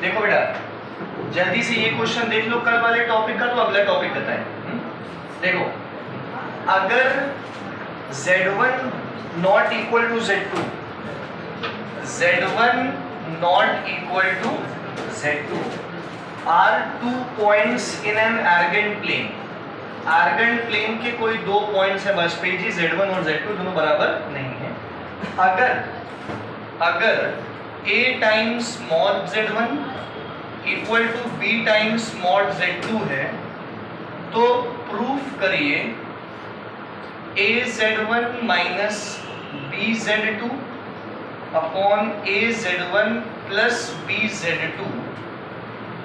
देखो बेटा, जल्दी से ये क्वेश्चन देख लो कल वाले टॉपिक का, तो अगला टॉपिक बताएं। देखो, अगर Z1 not equal to Z2, Z1 not equal to Z2 are 2 points in an Argand plane. Argand plane के कोई दो पॉइंट्स है बस पे जी, Z1 और Z2 दोनों बराबर नहीं है। अगर A times mod Z1 equal to B times mod Z2 है, तो प्रूफ करिए AZ1 minus BZ2 upon AZ1 plus BZ2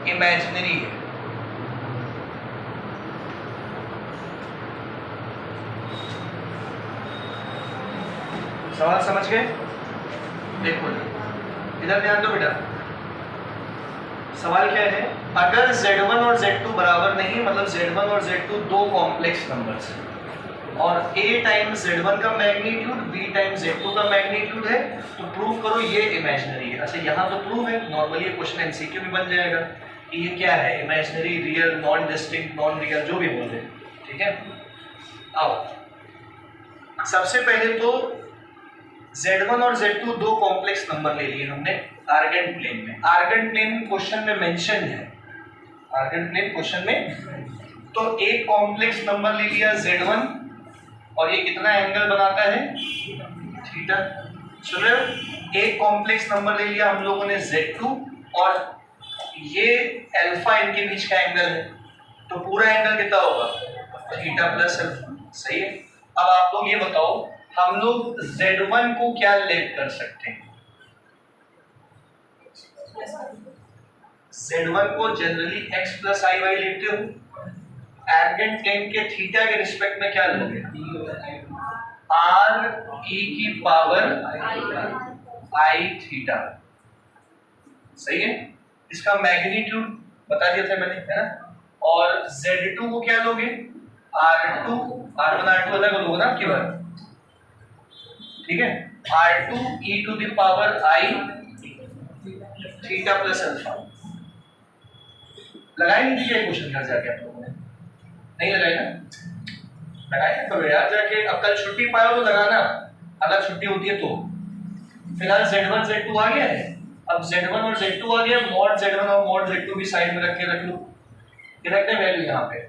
imaginary है। सवाल समझ गए? देखो इधर ध्यान दो बेटा, सवाल क्या है? अगर Z1 और Z2 बराबर नहीं, मतलब Z1 और Z2 दो कॉम्प्लेक्स नंबर्स हैं और A टाइम्स Z1 का मैग्नीट्यूड B टाइम्स Z2 का मैग्नीट्यूड है, तो प्रूव करो ये इमेजिनरी है। अच्छा, यहाँ तो प्रूव है, नॉर्मली ये क्वेश्चन एमसीक्यू में बन जाएगा कि ये क्या है, imaginary, real, non distinct, non real, जो भी बोले, ठीक है। आओ, सबसे पहले तो Z1 और Z2 दो कॉम्प्लेक्स नंबर ले लिए हमने आर्गेंट प्लेन में। आर्गेंट प्लेन क्वेश्चन में मेंशन है, आर्गेंट प्लेन क्वेश्चन में, तो एक कॉम्प्लेक्स नंबर ले लिया Z1 और ये कितना एंगल बनाता है, थीटा। सुन रहे हो? एक कॉम्प्लेक्स नंबर ले लिया हम लोगों ने Z2 और ये अल्फा इनके बीच का एंगल है, तो पूरा एंगल कितना होगा, थीटा प्लस अल्फा। सही है। अब आप लोग ये बताओ, हम लोग Z1 को क्या लेट कर सकते हैं? Z1 को जनरली x प्लस आई वाई लेते हो। आर्गेंट प्लेन के थीटा के रिस्पेक्ट में क्या लोगे, r e की पावर i थीटा। सही है। इसका मैग्नीट्यूड बता दिया था मैंने, है ना। और Z2 को क्या लोगे, r2, r1 r2 अलग लोगे ना आपकी बात, ठीक है। R2 e to the power i theta plus alpha. लगाए नहीं दिया क्वेश्चन घर जाके आप लोगों ने? नहीं लगाए ना? लगाए करो यार जाके। अब कल छुट्टी पाओ तो लगाना, अगर छुट्टी होती है तो। फिलहाल Z1 Z2 आ गया है। अब Z1 और Z2 आ गया, मॉड Z1 और मॉड Z2 भी साइड में रख के रख लो। ये रखते हैं वैल्यू यहाँ पे।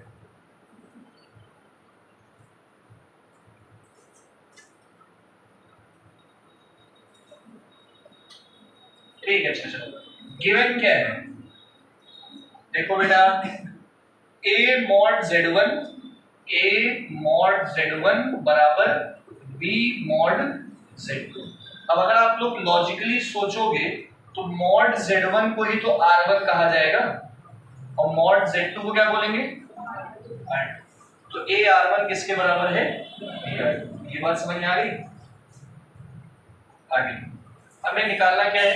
ठीक है, अच्छा चलो। गिवन क्या है देखो बेटा, A मॉड Z1 बराबर B मॉड Z2। अब अगर आप लोग लॉजिकली सोचोगे तो मॉड Z1 को ही तो R1 कहा जाएगा और मॉड Z2 को क्या बोलेंगे, R2। तो A R1 किसके बराबर है, ये बात समझ में आ गई? आगे हमें निकालना क्या है,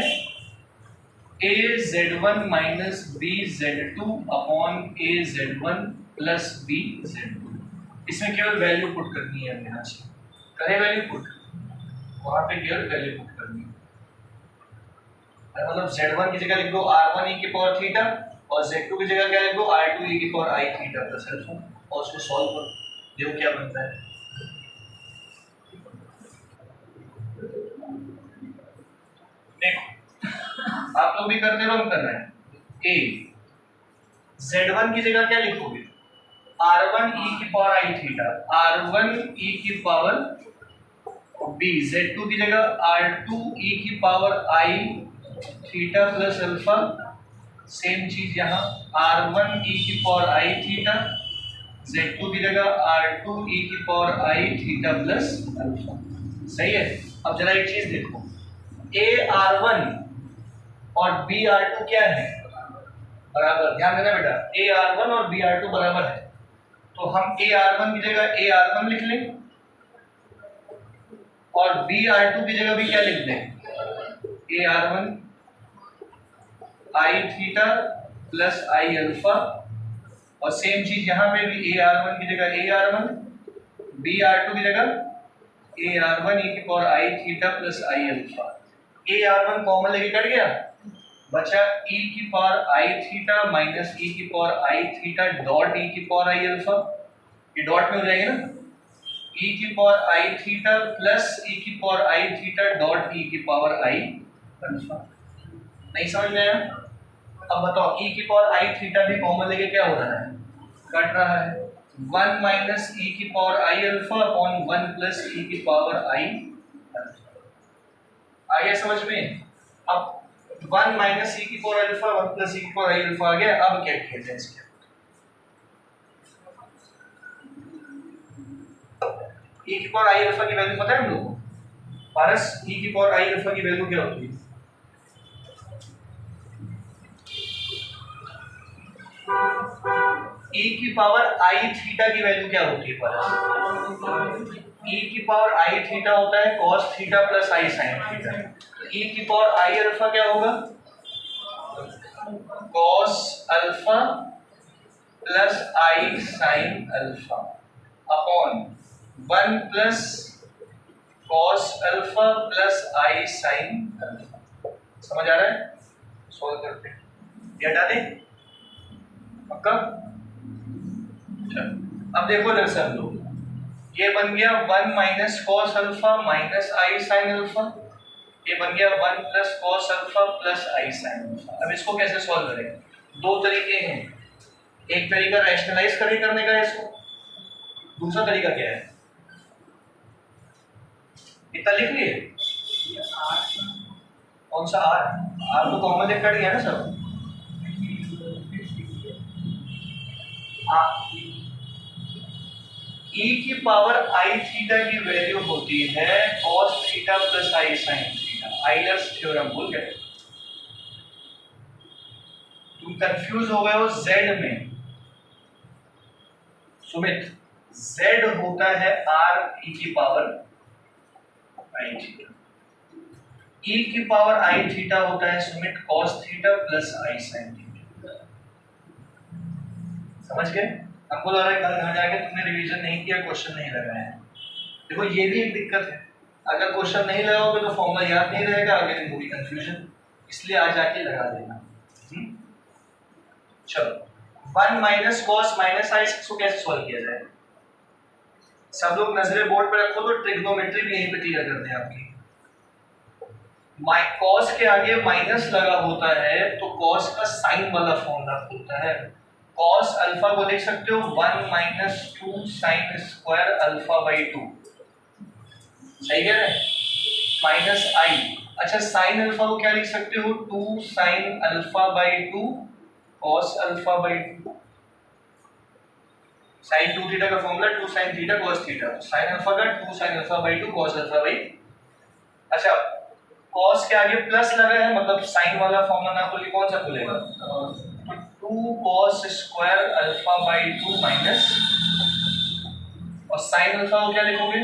AZ1 minus BZ2 upon AZ1 plus BZ2। इसमें केवल वैल्यू पुट करनी है हमें, यहाँ से करें वैल्यू पुट, वहां पे केवल वैल्यू पुट करनी है। मतलब Z1 की जगह लिख दो R1 e की पावर थीटा और Z2 की जगह क्या लिख दो R2 e की power I theta plus alpha, और उसको सॉल्व करो, देखो क्या बनता है। देखो आप लोग भी करते रहो, हम कर रहे हैं। A Z1 की जगह क्या लिखोगे, R1 e की power I theta, R1 e की पावर B, Z2 की जगह R2 e की power I theta plus alpha, same चीज यहाँ R1 e की पावर I थीटा, Z2 की जगह R2 e की power I theta plus alpha. सही है। अब जरा एक चीज देखो, A R1 और B R2 क्या है, बराबर। ध्यान देना बेटा, A R1 और B R2 बराबर है, तो हम A R1 की जगह A R1 लिख लें और B R2 की जगह भी क्या लिख दें, A R1 I theta plus I alpha, और सेम चीज यहाँ पे भी A R1 की जगह A R1, B R2 की जगह A R1 e की power I theta plus I alpha. A R1 common लेके कट गया, बचा e की power I theta minus e की power I theta dot e की पावर आई अल्फा, ये डॉट में हो जाएगा ना, e की power I theta plus e की power I theta dot e की पावर आई अल्फा। नहीं समझ में आया? अब बताओ e की पावर आई थीटा भी कॉमन लेके क्या हो रहा है, कट रहा है, 1 माइनस e की power I alpha upon 1 plus e की पावर आई अल्फा। आ गया समझ में? अब 1 माइनस e की पावर अल्फा 1 प्लस e की पावर आई अल्फा आ गया। अब क्या कहते हैं इसके, e की पावर आई अल्फा की वैल्यू पता है हम लोगों को? पारस e की पावर आई अल्फा की वैल्यू क्या होती है? e की पावर आई थीटा की वैल्यू क्या होती है पारस? e की पावर आई थीटा होता है cos theta plus I sin theta. e की पावर आई अल्फा क्या होगा? cos alpha plus I sin alpha upon 1 plus cos alpha plus I sin alpha. समझ आ रहा है? सॉल्व करते हैं, ये हटा दें पक्का। अब देखो इधर से हम लोग, ये बन गया 1 माइनस कॉस अल्फा माइनस आई साइन अल्फा, ये बन गया 1 प्लस कॉस अल्फा प्लस आई साइन अल्फा। अब इसको कैसे सॉल्व करें? दो तरीके हैं, एक तरीका रैशनलाइज करने का है इसको, दूसरा तरीका क्या है? इतना लिख लिए, कौन सा आर? आर तो कॉमन लेकर कट गया ना सब। e की पावर आई थीटा की वैल्यू होती है cos theta plus I sin theta, Euler's theorem बोल गए। तुम कंफ्यूज हो गए हो z में, सुमित z होता है r e की पावर आई थीटा, e की पावर आई थीटा होता है Sumit cos theta plus I sin theta. समझ गए? हमको लग रहा है कल घर जाके तुमने रिवीजन नहीं किया, क्वेश्चन नहीं लगाया है। देखो ये भी एक दिक्कत है, अगर क्वेश्चन नहीं लगाओगे तो फॉर्मूला याद नहीं रहेगा, अगले दिन होगी कंफ्यूजन, इसलिए आज जाके लगा देना। चलो 1 माइनस कॉस माइनस आई को कैसे सॉल्व किया जाए? सब लोग नजरें बोर्ड पे रखो तो ट्रिग्नोमेट्री भी यहीं पे क्लियर करते हैं आपकी। कॉस के आगे माइनस लगा होता है तो कॉस का साइन वाला फॉर्मूला होता है। cos अल्फा को लिख सकते हो 1 minus 2 sine square alpha by 2, सही कह रहे हैं? माइनस आई, अच्छा साइन अल्फा को क्या लिख सकते हो? 2 sine alpha by 2 cos alpha by 2। Sine 2 theta का formula 2 sine theta cos theta, sine alpha का 2 sine alpha by 2 cos alpha by. अच्छा cos के आगे प्लस लगा है मतलब साइन वाला फॉर्मूला ना खुले, कौन सा खुलेगा? 2 cos square alpha by 2 minus, और साइन अल्फा को क्या लिखोगे?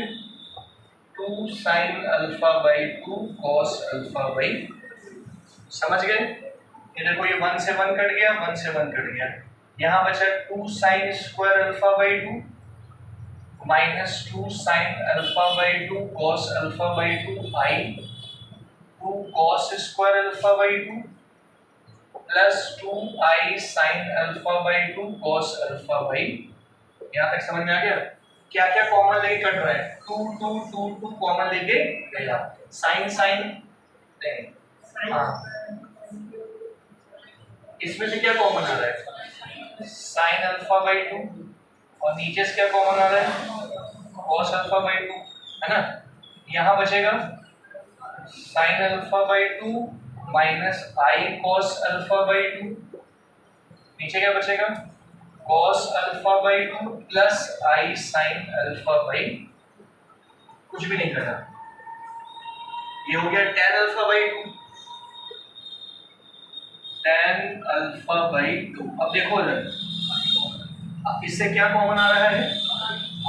2 sine alpha by 2 cos alpha by. समझ गए? ये देखो ये 1 से 1 कट गया, 1 से 1 कट गया, यहाँ बचा 2 sine square alpha by 2 minus 2 sine alpha by 2 cos alpha by 2 I 2 cos square alpha by 2 plus 2 I sign alpha by 2 cos alpha by. यहाँ तक समझ में आ गया? क्या क्या कॉमन लेके कट रहा है? 2 2 2 2 कॉमन लेके गया, साइन साइन नहीं, हाँ इसमें से क्या कॉमन आ रहा है? साइन अल्फा बाई 2, और नीचे से क्या कॉमन आ रहा है? cos अल्फा बाई 2, है ना? यहाँ बचेगा sign alpha by 2 minus I cos alpha by 2, नीचे क्या बचेगा? cos alpha by 2 plus I sin alpha by, कुछ भी नहीं करना, ये हो गया tan alpha by 2, tan alpha by 2। अब देखो इधर, इससे क्या कॉमन आ रहा है?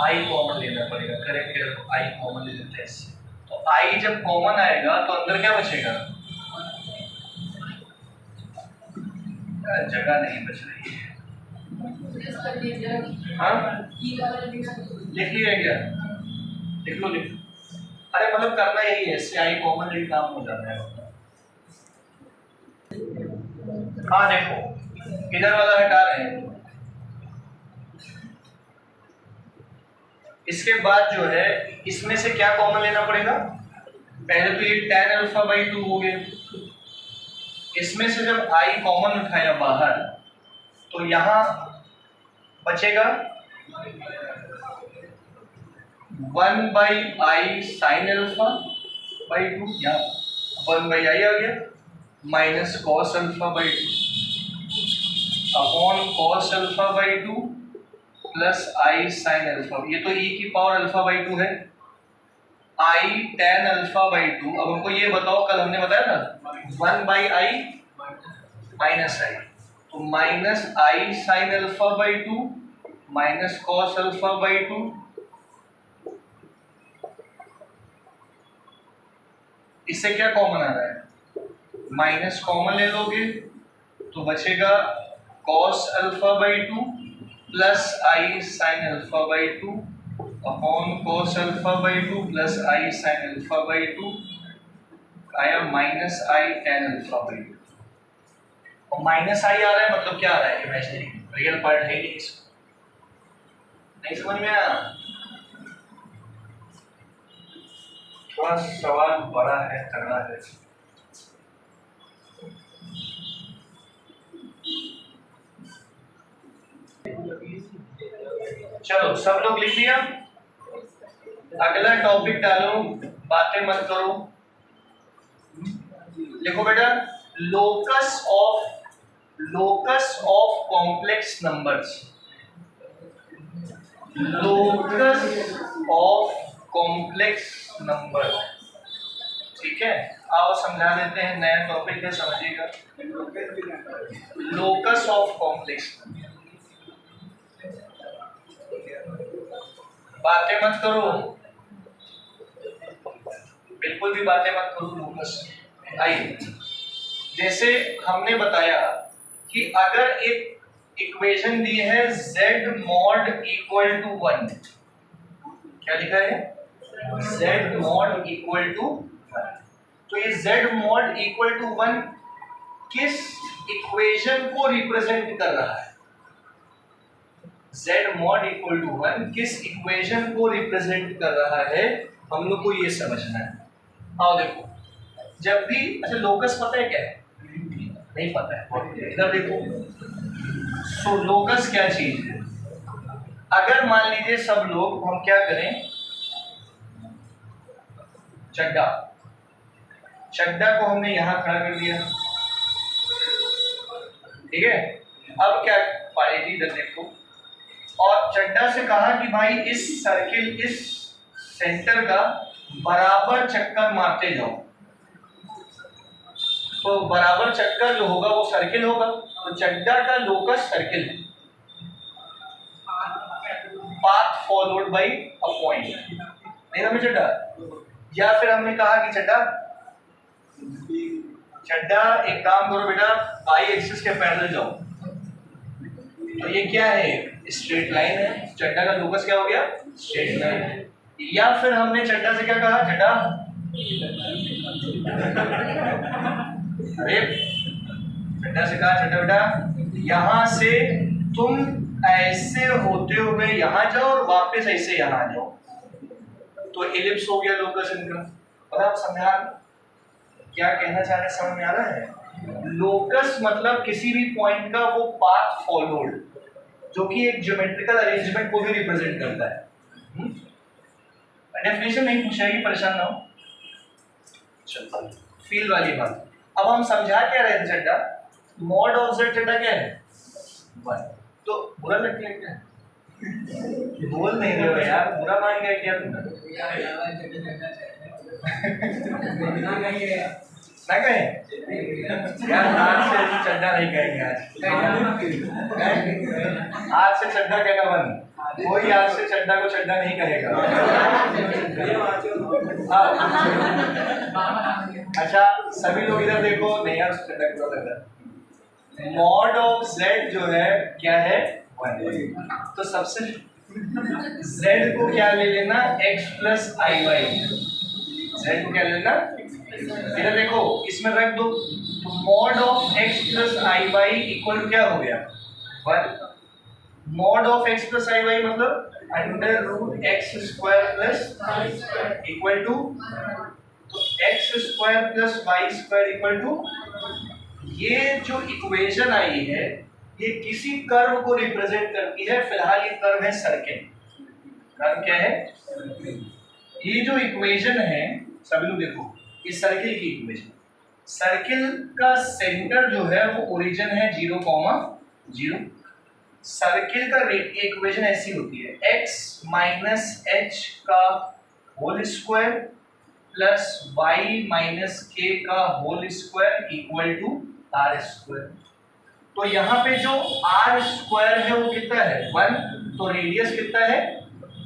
आई कॉमन लेना पड़ेगा, करेक्ट है, आई कॉमन ले लेते हैं इससे। तो आई जब कॉमन आएगा तो अंदर क्या बचेगा? जगह नहीं बच रही है, हाँ लिख लिया क्या? लिख लो लिख, अरे मतलब करना यही है, इससे आई कॉमन लेके काम हो जाता है। हाँ देखो इधर वाला हटा रहे हैं, इसके बाद जो है इसमें से क्या कॉमन लेना पड़ेगा, पहले तो ये tan अल्फा बाई 2 हो गया, इसमें से जब i कॉमन उठाया बाहर तो यहाँ बचेगा 1 by I sign alpha by 2, यहाँ 1 बाई आई आ गया, minus cos alpha by 2 upon cos alpha by 2 plus I sine alpha, ये तो e की पावर अल्फा बाई 2 है, आई tan अल्फा बाई 2। अब हमको ये बताओ, कल हमने बताया ना 1 बाई आई माइनस आई, तो minus I sign alpha by 2 minus cos alpha by 2, इससे क्या कॉमन आ रहा है, माइनस कॉमन ले लोगे तो बचेगा cos alpha by 2 plus I sign alpha by 2 upon cos alpha by 2 plus I sign alpha by 2 आया minus I tan alpha by 2, और माइनस आई आ रहा है मतलब क्या आ रहा है, इमेजिनरी, रियल पार्ट है ही नहीं, इसको नहीं समझ में आया, थोड़ा सवाल बड़ा है, तगड़ा है। चलो सब लोग लिख लिया, अगला टॉपिक डालो, बातें मत करो, लिखो बेटा locus of complex numbers, locus of complex number, ठीक है। आओ समझा देते हैं, नया टॉपिक है, समझिएगा, लोकस ऑफ कॉम्प्लेक्स, बातें मत करो, बिल्कुल भी बातें मत करो, लोकस। आइए, जैसे हमने बताया कि अगर एक इक्वेशन दी है z mod इक्वल टू 1, क्या लिखा है, z mod इक्वल टू 1, तो ये z mod इक्वल टू 1 किस इक्वेशन को रिप्रेजेंट कर रहा है, z mod इक्वल टू 1 किस इक्वेशन को रिप्रेजेंट कर रहा है, हम लोग को ये समझना है। आओ देखो, जब भी, अच्छा लोकस पता है क्या है, नहीं पता है, इधर देखो, सो लोकस क्या चीज है, अगर मान लीजिए सब लोग, हम क्या करें, चड्डा को हमने यहां खड़ा कर दिया, ठीक है, अब क्या पढ़ेगी, इधर देखो, और चड्डा से कहा कि भाई इस सर्किल, इस सेंटर का बराबर चक्कर मारते जाओ, तो बराबर चक्कर जो होगा वो सर्किल होगा, तो चड्डा का लोकस सर्किल है, path followed by a point, नहीं समझ चड्डा, या फिर हमने कहा कि चड्डा एक काम करो बेटा, आई एक्सिस के पैरेलल जाओ, तो ये क्या है, स्ट्रेट लाइन है, चड्डा का लोकस क्या हो गया, स्ट्रेट लाइन है। या फिर हमने चड्डा से क्या कहा, चड्डा, अरे चड्डा से कहा, चड्डा बेटा यहां से तुम ऐसे होते हुए यहां जाओ और वापस ऐसे यहां आ जाओ, तो एलिप्स हो गया लोकस इनका। और आप समझा क्या कहना चाह रहे, समझ में आ रहा है, लोकस मतलब किसी भी पॉइंट का वो पाथ फॉलोड, जो कि एक ज्योमेट्रिकल अरेंजमेंट को भी रिप्रेजेंट करता है। डेफिनेशन नहीं पूछेगी, परेशान ना हो, चलो फील वाली बात। अब हम समझा क्या रहे थे, चड्डा मॉड ऑफ z चड्डा क्या है, 1, तो बुरा लग गया क्या, बोल नहीं रहे हो यार, बुरा मान गया क्या तुम, ना कहे यार, आज से चड्डा नहीं कहेंगे, आज से चड्डा कहना बंद, कोई आज से चड्डा को चड्डा नहीं कहेगा। अच्छा सभी लोग इधर देखो, नहीं यार चड्डा क्यों लग रहा है, मॉड ऑफ z जो है क्या है, 1, तो सबसे z को क्या ले लेना, x प्लस आई वाई, z को क्या लेना इधर देखो, इसमें रख दो, तो mod of x plus I y equal to क्या हो गया 1। Mod of x plus I y मतलब under root x square plus equal to, तो x square plus Y square equal to, ये जो इक्वेशन आई है ये किसी कर्व को रिप्रेजेंट करती है। फिलहाल ये कर्व है सर्किल। कर्व क्या है? ये जो इक्वेशन है सभी लोग देखो, ये सर्किल की इक्वेशन। सर्किल का सेंटर जो है वो ओरिजिन है 0,0। सर्किल का इक्वेशन ऐसी होती है x माइनस एच का whole square plus y minus K का whole square equal to are square. तो यहाँ पे जो आर स्क्वायर है वो कितना है 1, तो रेडियस कितना है,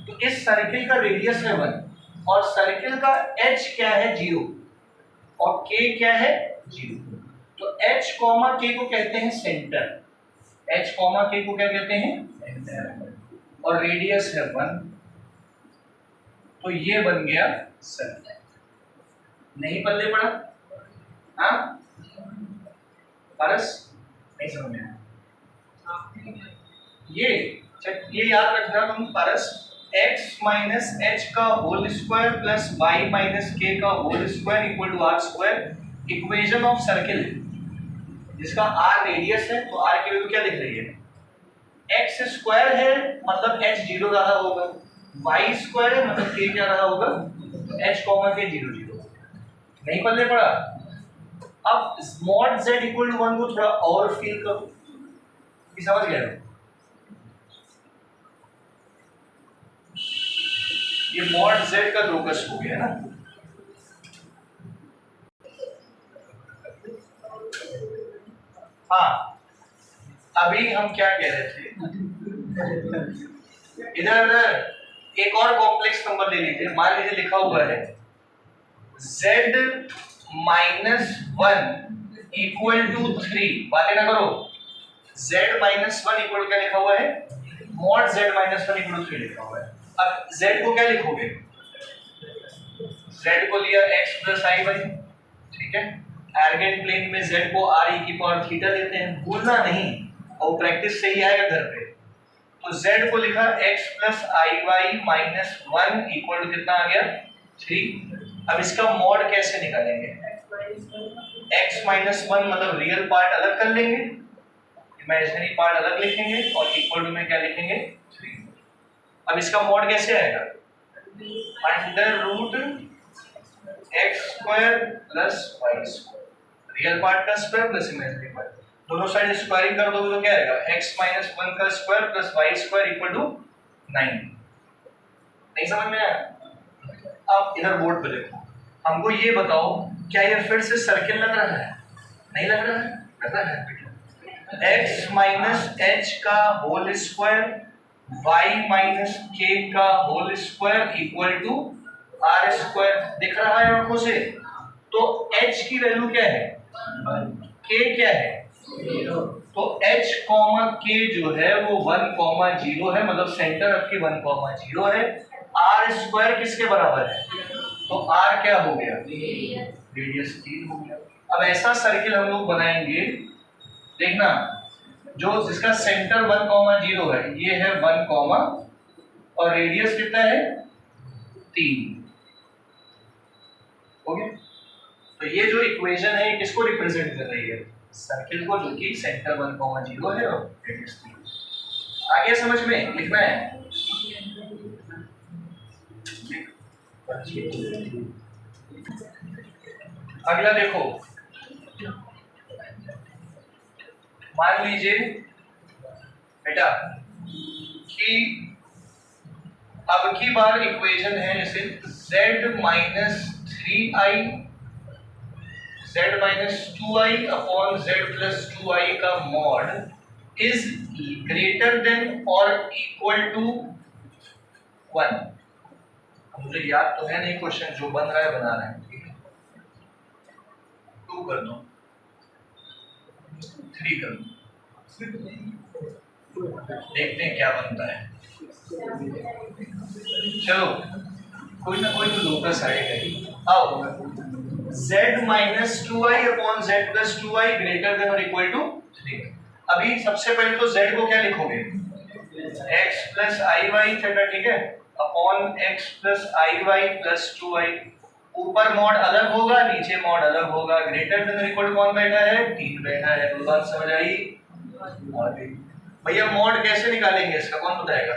तो इस सर्किल का रेडियस है 1 और सर्किल का h क्या है 0 और k क्या है 0। तो h कॉमा k को कहते हैं सेंटर, h कॉमा k को क्या कहते हैं सेंटर, और रेडियस है 1, तो ये बन गया सर्किल। नहीं पल्ले पड़ा? हाँ पारस नहीं समझ में आया? ये याद रखना तुम पारस, x माइनस एच का whole square plus y minus K का whole square equal to are square equation of circle, जिसका r रेडियस है, तो r की वैल्यू क्या दिख रही है, x स्क्वायर है मतलब h 0 रहा होगा, y स्क्वायर है मतलब k क्या रहा होगा, तो h कॉमा k 0 0। नहीं पल्ले पड़ा? अब मॉड z इक्वल टू 1 को थोड़ा और फील करो कि समझ गए हो। ये मॉड z का लोकस हो गया ना। हाँ अभी हम क्या कह रहे थे, इधर उधर एक और कॉम्प्लेक्स नंबर ले लीजिए। मान लीजिए लिखा हुआ है z माइनस 1 इक्वल टू 3। बातें ना करो, z माइनस 1 इक्वल क्या लिखा हुआ है, mod z minus 1 equal to 3 लिखा हुआ है। अब z को क्या लिखोगे, z को लिया x प्लस आई वाई, ठीक है। आर्गेन प्लेन में z को r e की पावर थीटा लेते हैं, भूलना नहीं, और प्रैक्टिस से ही आएगा घर पे। तो z को लिखा x plus I Y minus 1 equal to कितना आ गया 3। अब इसका मॉड कैसे निकालेंगे, x माइनस 1 मतलब रियल पार्ट अलग कर लेंगे, इमेजिनरी पार्ट अलग लिखेंगे और इक्वल टू में क्या लिखेंगे 3। अब इसका मॉड कैसे आएगा, under root x square plus Y square, real part का स्क्वायर प्लस इमेजिनरी पार्ट, दोनों साइड स्क्वायरिंग कर दोगे तो क्या आएगा, x माइनस 1 का square plus Y square equal to 9। नहीं समझ में आया? अब इधर बोर्ड पे देखो, हमको ये बताओ क्या ये फिर से सर्किल लग रहा है? नहीं लग रहा है? लग रहा है। x माइनस एच का whole square y minus k का whole square equal to are square, दिख रहा है आंखों से? तो h की वैल्यू क्या है, k क्या है, तो h कॉमा k जो है वो 1,0 है, मतलब सेंटर आपकी 1,0 है। आर स्क्वायर किसके बराबर है, तो r क्या हो गया, रेडियस 3 हो गया। अब ऐसा सर्किल हम लोग बनाएंगे, देखना, जो जिसका सेंटर 1,0 है, ये है 1, और रेडियस कितना है 3। ओके, तो ये जो इक्वेशन है किसको रिप्रेजेंट कर रही है, सर्किल को, जो कि सेंटर 1,0 है और रेडियस 3। आगे समझ में लिखना है। अगला देखो, मान लीजिए बेटा कि अब की बार इक्वेशन है जैसे z minus 3i z minus 2i upon z plus 2i का मॉड इज ग्रेटर देन और इक्वल टू 1। मुझे याद तो है नहीं क्वेश्चन, जो बन रहा है बना रहे हैं, ठीक है। 2 कर दो, 3 कर दो, देखते हैं क्या बनता है। चलो कोई ना कोई तो लोकस आएगा ही। आओ z minus 2i upon z plus 2i greater than और इक्वल टू 3। अभी सबसे पहले तो z को क्या लिखोगे, x प्लस आई वाई थीटा, ठीक है, अपॉन x प्लस आई वाई प्लस 2i। ऊपर मॉड अलग होगा, नीचे मॉड अलग होगा। ग्रेटर देन और इक्वल कौन बैठा है, 3 बैठा है। तो बात समझ आई। भैया मॉड कैसे निकालेंगे इसका, कौन बताएगा?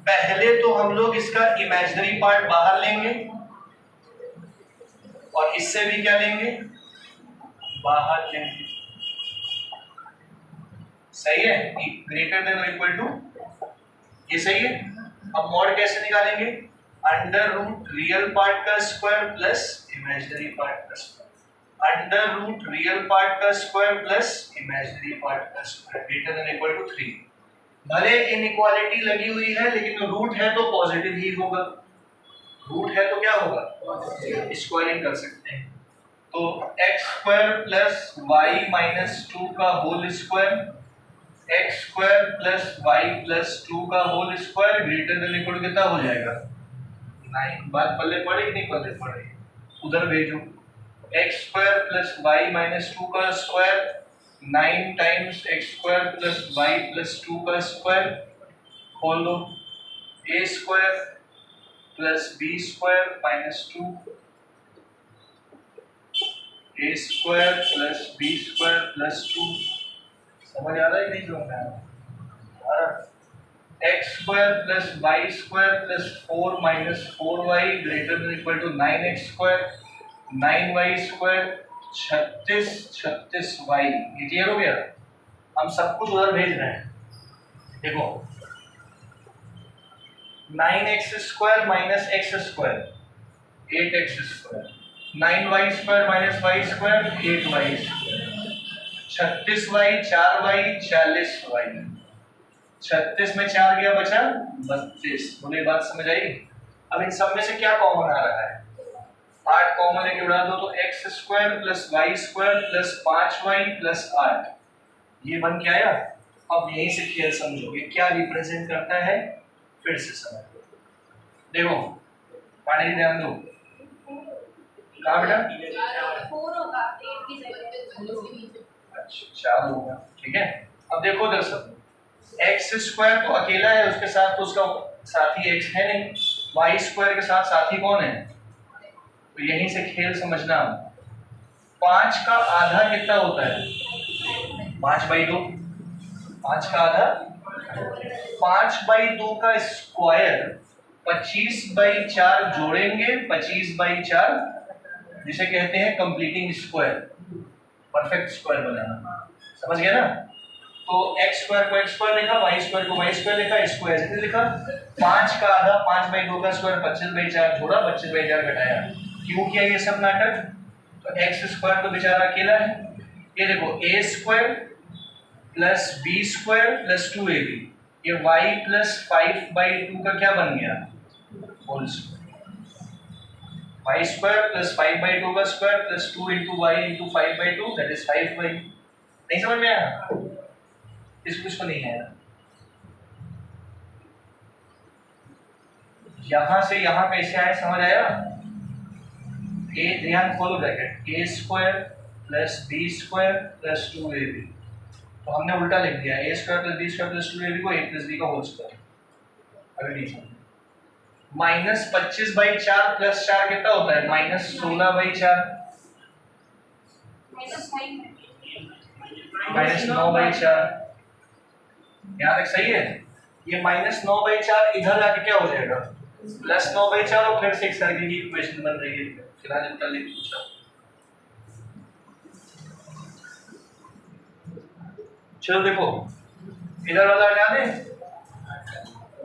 पहले तो हम लोग इसका इमेजिनरी पार्ट बाहर लेंगे और इससे भी क्या लेंगे, बाहर लेंगे। सही है, ग्रेटर देन और इक्वल टू, ये सही है। अब मॉड कैसे निकालेंगे, अंडर रूट रियल पार्ट का स्क्वायर प्लस इमेजिनरी पार्ट का square, under root real part का स्क्वायर प्लस इमेजिनरी पार्ट का square, greater than equal to 3। भले इनइक्वालिटी लगी हुई है लेकिन रूट है तो पॉजिटिव ही होगा, रूट है तो क्या होगा, स्क्वायरिंग कर सकते हैं। तो x square plus Y minus 2 का whole square, X square plus Y plus 2 का whole square greater than equal to कितना हो जाएगा, 9। बात पल्ले पड़े कि नहीं पल्ले पड़े, उधर भेजो। X square plus Y minus 2 का square 9 times x square plus Y plus 2 का स्क्वायर, खोल दो, a square plus b square minus 2, a square plus b square plus 2। समझ आ रहा है नहीं समझ आ रहा? X square plus Y square plus 4 minus 4y greater than equal to 9x square, 9y square 36y। ये क्लियर हो गया? हम सब कुछ उधर भेज रहे हैं। देखो 9x square minus X square 8x square, 9y square minus Y square 8y square, 36y 4y 40y, 36 में 4 गया बचा 32। बोले बात समझ आई? अब इन सब में से क्या कॉमन आ रहा है, 8 कॉमन लेके उड़ा दो तो x square plus Y square plus 5y plus 8, ये बन के आया। अब यहीं से खेल समझोगे क्या रिप्रेजेंट करता है, फिर से समझ लो। देखो पानी ध्यान दो, कहाँ बेटा, 4 होगा 8 की जगह, अच्छा 4 होगा, ठीक है। अब देखो दरअसल एक्स स्क्वायर तो अकेला है, उसके साथ तो उसका साथी एक्स है नहीं, वाई स्क्वायर के साथ साथी कौन है, तो यहीं से खेल समझना। 5 का आधा कितना होता है, 5/2, 5 का आधा 5/2 का स्क्वायर 25/4 जोड़ेंगे, 25/4 जिसे कहते हैं कंप्लीटिंग स्क्वायर, परफेक्ट स्क्वायर बनाना। समझ गया ना? तो एक्स स्क्वायर को एक्स स्क्वायर लिखा, वाई स्क्वायर को वाई स्क्वायर लिखा, इसको ऐसे लिखा। 5 का आधा 5/2 का स्क्वायर 25/4 जोड़ा, 25/4 घटाया। क्यों किया ये सब नाटक, तो एक्स स्क्वायर तो बेचारा अकेला है। ये देखो a square plus b square plus 2ab, ये y प्लस 5/2 का क्या बन गया, whole square. y square plus 5/2 का square plus 2 into y into 5/2 that is 5y। नहीं समझ में आया? इसको नहीं आया। यहां से यहां कैसे आए समझ आया? ए ध्यान खोलो bracket, a square plus b square plus 2ab, तो हमने उल्टा लिख दिया, a square plus b square plus 2ab को a प्लस b का होल स्क्वायर। अभी नहीं समझ। माइनस 25/4 प्लस 4 कितना होता है, माइनस 16/4, माइनस 9/4। यहाँ तक सही है? ये माइनस 9/4 इधर आके क्या हो जाएगा, प्लस 9/4, और फिर से एक सर्किल की इक्वेशन बन रही है। फिलहाल इनका लिख पूछा, चलो देखो इधर वाला हटा दें,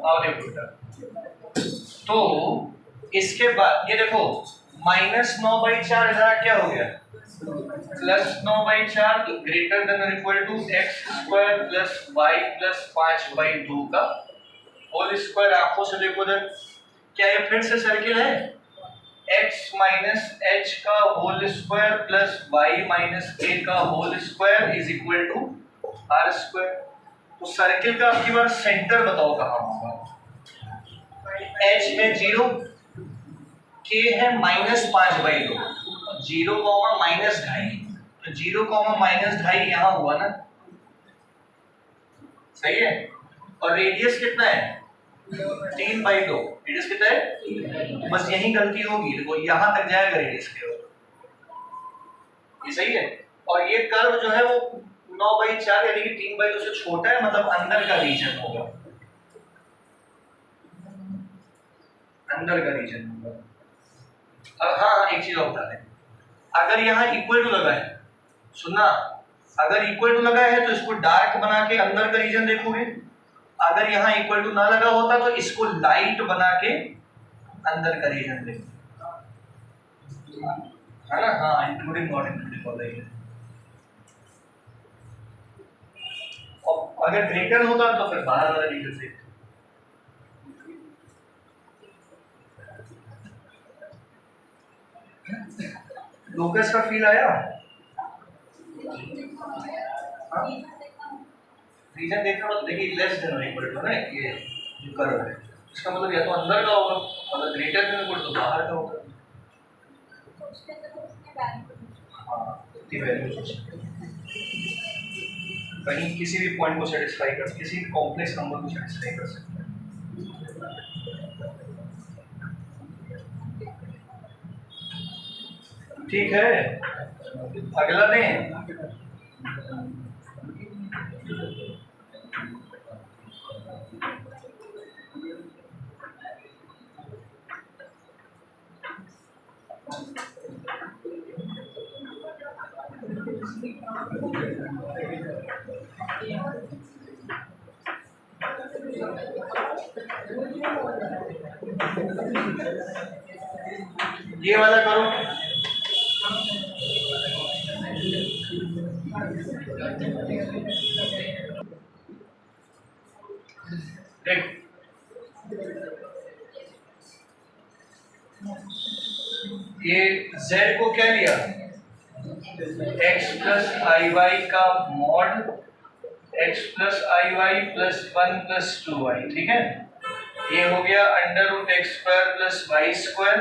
आओ देखो बेटा। तो इसके बाद ये देखो माइनस 9/4 इधर क्या हो गया, प्लस 9/4, तो ग्रेटर देन और equal to X square plus Y plus 5/2 का होल स्क्वायर। आंखों से देखो इधर, क्या ये फिर से सर्किल है, x माइनस एच का whole square plus Y minus a का whole square is equal to are square. तो सर्किल का आपकी बार सेंटर बताओ कहाँ होगा, h है 0, k है -5/2, 0, -2.5, तो 0, -2.5 यहाँ हुआ ना, सही है। और रेडियस कितना है 3/2, रेडियस कितना है, बस यही गलती होगी, देखो यहाँ तक जाएगा रेडियस के, ये सही है। और ये कर्व जो है वो 9/4 यानी कि 3/2 से छोटा है, मतलब अंदर का रीजन होगा, अंदर का रीजन होगा। अब हाँ एक चीज और बता दें, अगर यहाँ इक्वल टू लगा है, सुनना, अगर इक्वल टू लगा है तो इसको डार्क बना के अंदर का रीजन देखोगे, अगर यहाँ इक्वल टू ना लगा होता तो इसको लाइट बना के अंदर का रीजन देखोगे, है ना। हाँ इंक्लूडिंग नॉट इंक्लूडिंग वाला ही है। और अगर ग्रेटर होता तो फिर बाहर वाला रीजन देखते। लोकस का फील आया, रीजन देखना मतलब देखिए लेस देन इक्वल टू ना, ये जो कर्व है इसका मतलब या तो अंदर का होगा, मतलब ग्रेटर देन इक्वल टू बाहर का होगा। हाँ इतनी वैल्यू कहीं किसी भी पॉइंट को सेटिस्फाई कर, किसी भी कॉम्प्लेक्स नंबर को सेटिस्फाई कर सकते हैं। ठीक है, अगला दें। ये वाला करो, देख ये z को क्या लिया, x प्लस आई वाई का मॉड x प्लस आई वाई प्लस 1 प्लस 2y, ठीक है। ये हो गया under root x square plus Y square,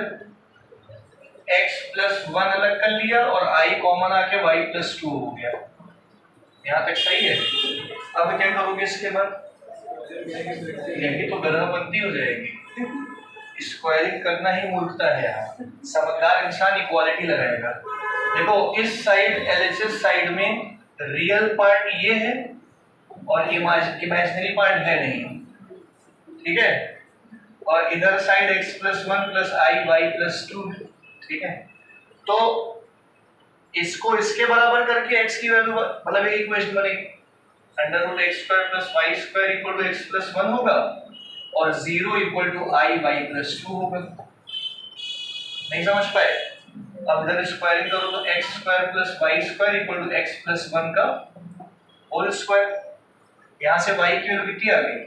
x plus 1 अलग कर लिया और i कॉमन आके y प्लस 2 हो गया, यहाँ तक सही है। अब क्या करोगे इसके बाद, यही तो ग्रहबंदी हो जाएगी, स्क्वायरिंग करना ही मूर्खता है यहाँ, समझदार इंसान इक्वालिटी लगाएगा। देखो इस साइड एलएचएस साइड में रियल पार्ट ये है और इमेजिनरी पार्ट है नहीं, ठीक है। और इधर साइड x प्लस 1 प्लस आई वाई प्लस 2, ठीक है। तो इसको इसके बराबर करके x की वैल्यू मतलब एक इक्वेशन बनेगी, under root x square plus Y square equal to X plus 1 होगा और 0 equal to I Y plus 2 होगा। नहीं समझ पाए, अब इधर स्क्वायरिंग करो तो x square plus Y square equal to X plus 1 का होल स्क्वायर, यहाँ से y की वैल्यू कितनी आ गई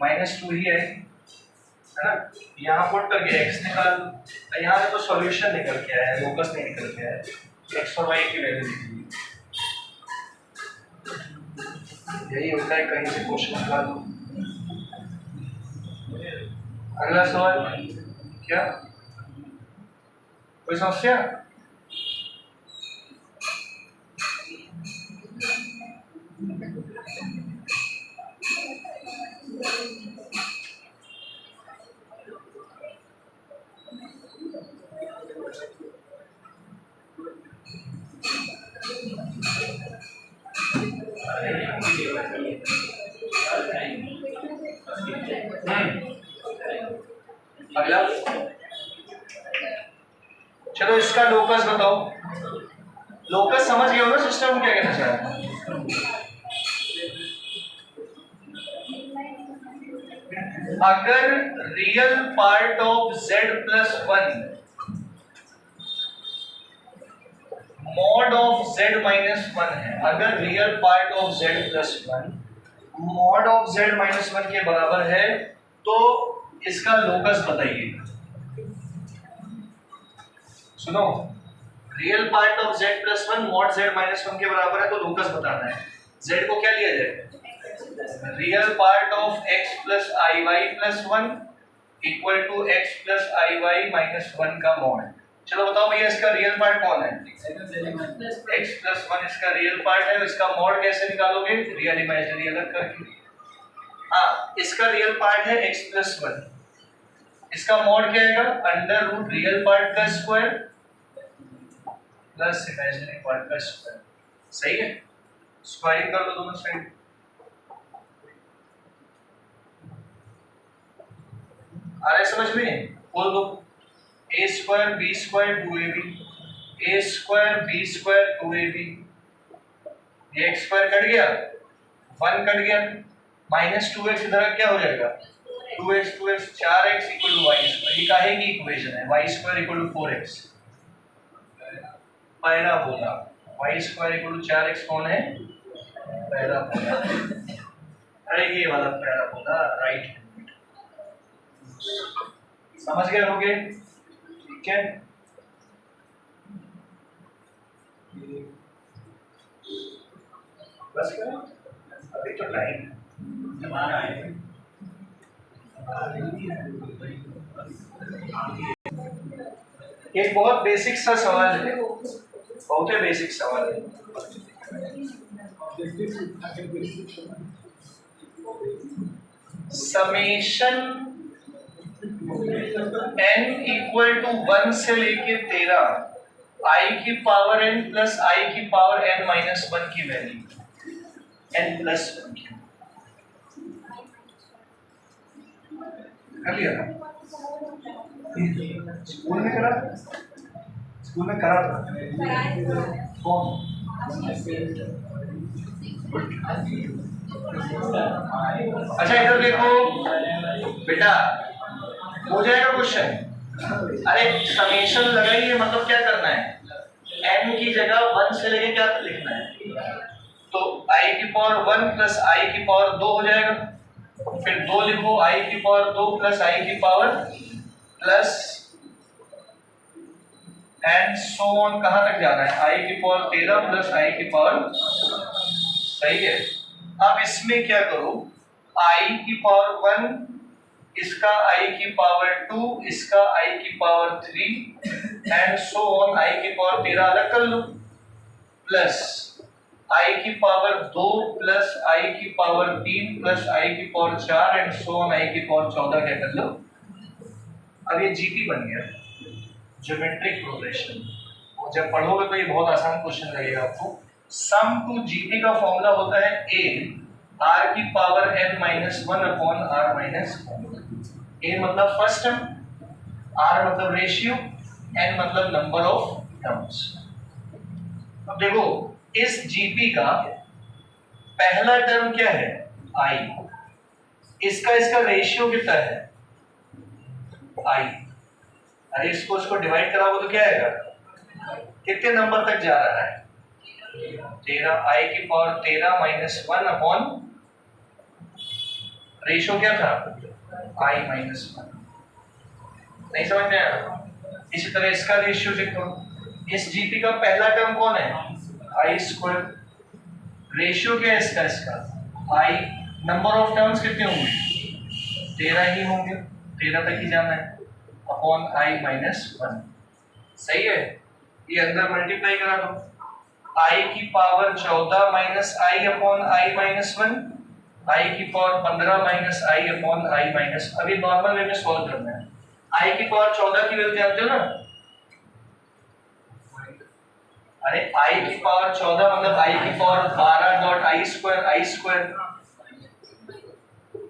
-2 ही है ना, यहाँ पुट करके x निकाल, तो यहाँ से तो सॉल्यूशन निकल के आया है, लोकस नहीं निकल के आया है, x और y की वैल्यू निकली। यही होता है कहीं से क्वेश्चन निकाल दो। अगला सवाल, क्या कोई समस्या? अगला, चलो इसका लोकस बताओ। लोकस समझ गए हो ना सिस्टम क्या कहना चाह रहा है? अगर real part of z plus 1 mod of z minus 1 है, अगर real part of z plus 1 mod of z minus 1 के बराबर है तो इसका लोकस बताइए। सुनो, real part of z plus 1 mod z minus 1 के बराबर है तो लोकस बताना है। z को क्या लिया जाए, real part of x plus I Y plus 1 equal to X plus I Y minus one का मॉड। चलो बताओ भैया इसका रियल पार्ट कौन है? एक्स प्लस वन इसका रियल पार्ट है। इसका मॉड कैसे निकालोगे? रियल इमेजिनरी अलग करके। हाँ, इसका रियल पार्ट है एक्स प्लस वन, इसका मॉड क्या आएगा? अंडर रूट रियल पार्ट का स्क्वायर प्लस इमेजिनरी पार्ट का स्क्वायर। सही है, स्क्वायरिंग कर लो दोनों साइड। आ रहा है समझ में? बोल दो a square B square 2ab, A square B square 2ab, ये एक्स स्क्वायर कट गया, 1 कट गया, माइनस 2x इधर क्या हो जाएगा? 2x 4x equal to Y square. ये काहे की इक्वेशन है? Y square equal to 4x। Parabola Y square equal to 4x कौन है? पैराबोला। अरे ये वाला पैराबोला राइट हैंड। समझ गए होगे? ठीक है, बस करो, अभी तो टाइम है। एक बहुत बेसिक सा सवाल है, बहुत ही बेसिक सवाल है। समेशन n इक्वल टू 1 से लेके 13 i की पावर n प्लस i की पावर n माइनस 1 की वैल्यू n प्लस 1 की कर लिया ना? स्कूल में करा, स्कूल में करा था कौन? अच्छा इधर देखो बेटा, हो जाएगा क्वेश्चन। अरे समेशन लगाइए, मतलब क्या करना है? n की जगह 1 से लेके क्या लिखना है? तो i की पावर 1 प्लस i की पावर 2 हो जाएगा। फिर 2 लिखो, i की पावर 2 प्लस i की power plus and so on. कहां तक जाना है? i की पावर 13 प्लस i की पावर। सही है। अब इसमें क्या करो, i की पावर 1, इसका i की पावर 2, इसका i की power 3 and so on i की पावर 13 अलग कर लो, प्लस i की पावर 2 प्लस i की पावर 3 प्लस i की power 4 and so on i की पावर 14 क्या कर लो। अब ये जीपी बन गया, ज्योमेट्रिक प्रोग्रेशन। जब पढ़ोगे तो ये बहुत आसान क्वेश्चन लगेगा आपको। सम टू जीपी का फॉर्मूला होता है a r की power n minus 1 upon r minus 1। a मतलब फर्स्ट टर्म, r मतलब रेशियो, n मतलब नंबर ऑफ टर्म्स। अब देखो इस जीपी का पहला टर्म क्या है? i। इसका रेशियो कितना है? i। अरे इसको डिवाइड कराओगे तो क्या आएगा? कितने नंबर तक जा रहा है? 13। i की पावर 13 माइनस 1 अपॉन रेशियो क्या था? i minus 1। नहीं समझ में आया? इसी तरह इसका रेशियो चेक करो। इस जीपी का पहला टर्म कौन है? i square. रेशियो क्या है इसका i। नंबर ऑफ टर्म्स कितने होंगे? 13 ही होंगे, 13 तक ही जाना है, अपॉन i माइनस 1। सही है, ये अंदर मल्टीप्लाई करा दो। i की power 14 minus i upon i minus 1, i की power 15 minus i upon i minus. अभी नॉर्मल वे में सॉल्व करना है। i की पावर 14 की वैल्यू जानते हो ना? अरे i की पावर 14 मतलब i की power 12 dot i square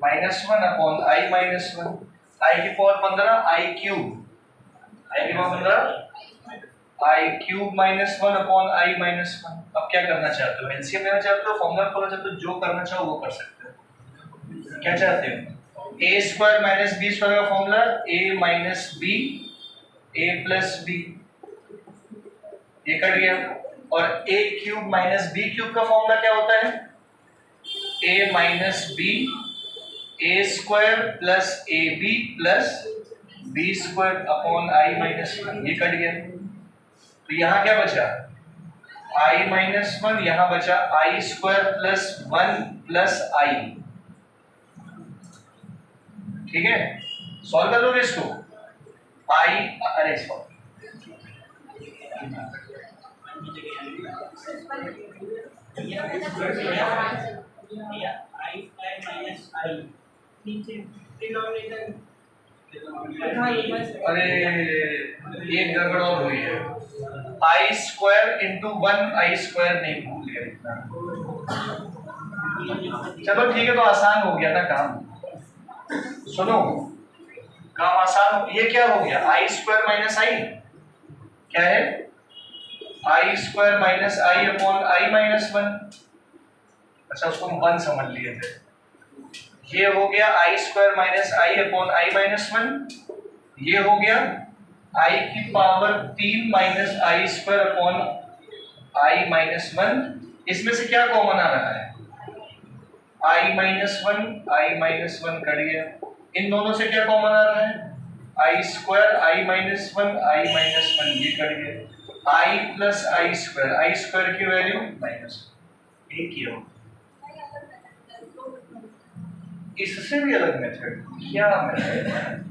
minus 1 upon i minus 1। i की पावर 15 i क्यूब, i की power 15 i cube minus 1 upon i minus 1। अब क्या करना चाहते हो? एलसीएम लेना चाहते हो, फॉर्मूला खोलना चाहते हो? जो करना चाहो वो कर सकते हो। क्या चाहते हो? a square minus b square का formula a minus b a plus b, ये कट गया। और a cube minus b cube का फॉर्मूला क्या होता है? a minus b a square plus ab plus b square upon i minus 1। ये cut गया। तो यहाँ क्या बचा? i माइनस 1, यहाँ बचा i square plus 1 plus i। ठीक है, सॉल्व कर लोगे इसको आई, अरे सॉल्व अरे एक गड़बड़ और हुई है, i square into 1 I square नहीं भूल गया इतना। चलो ठीक है, तो आसान हो गया ना काम। सुनो काम आसान हो, ये क्या हो गया आई स्क्वायर माइनस आई, क्या है i square minus i upon i minus 1। अच्छा उसको हम 1 समझ लिए थे। ये हो गया i square minus i upon i minus 1। ये हो गया आई की power 3 minus i square upon i minus 1। इसमें से क्या कॉमन आ रहा है आई माइनस 1 कट गया। इन दोनों से क्या कॉमन आ रहा है आई स्क्वायर आई माइनस 1 ये कट गया। आई प्लस आई स्क्वायर की वैल्यू माइनस एक ही हो। इससे भी अलग मेथड क्या मेथड